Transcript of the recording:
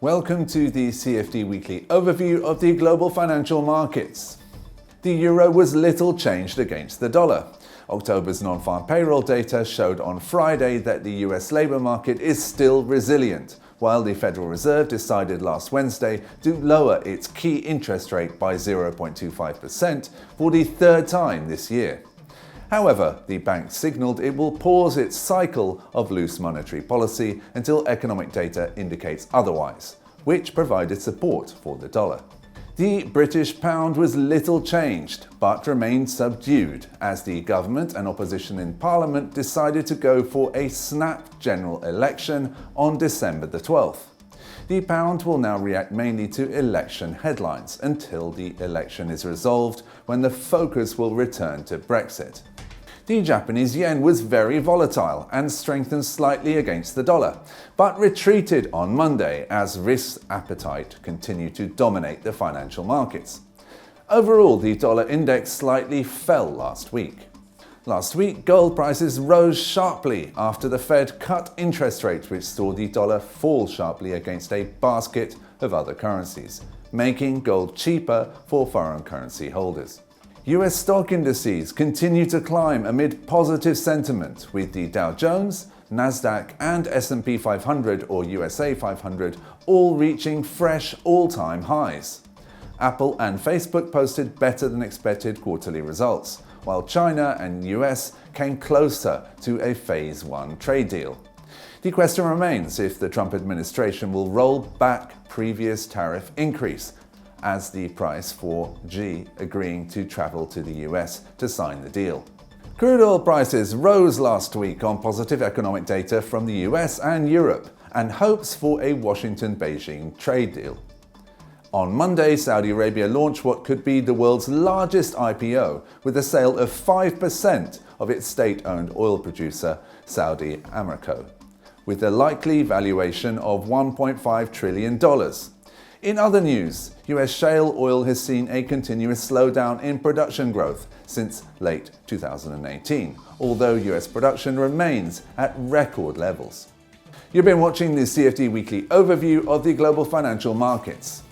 Welcome to the CFD weekly overview of the global financial markets. The euro was little changed against the dollar. October's non-farm payroll data showed on Friday that the US labor market is still resilient, while the Federal Reserve decided last Wednesday to lower its key interest rate by 0.25% for the third time this year. However, the bank signaled it will pause its cycle of loose monetary policy until economic data indicates otherwise, which provided support for the dollar. The British pound was little changed, but remained subdued as the government and opposition in Parliament decided to go for a snap general election on December the 12th. The pound will now react mainly to election headlines until the election is resolved, when the focus will return to Brexit. The Japanese yen was very volatile and strengthened slightly against the dollar, but retreated on Monday as risk appetite continued to dominate the financial markets. Overall, the dollar index slightly fell last week. Last week, gold prices rose sharply after the Fed cut interest rates, which saw the dollar fall sharply against a basket of other currencies, making gold cheaper for foreign currency holders. US stock indices continue to climb amid positive sentiment, with the Dow Jones, Nasdaq and S&P 500 or USA 500 all reaching fresh all-time highs. Apple and Facebook posted better than expected quarterly results, while China and US came closer to a Phase 1 trade deal. The question remains if the Trump administration will roll back previous tariff increase, as the price for Xi agreeing to travel to the US to sign the deal. Crude oil prices rose last week on positive economic data from the US and Europe and hopes for a Washington-Beijing trade deal. On Monday, Saudi Arabia launched what could be the world's largest IPO, with the sale of 5% of its state-owned oil producer, Saudi Aramco, with a likely valuation of $1.5 trillion. In other news, US shale oil has seen a continuous slowdown in production growth since late 2018, although US production remains at record levels. You've been watching the CFD Weekly overview of the global financial markets.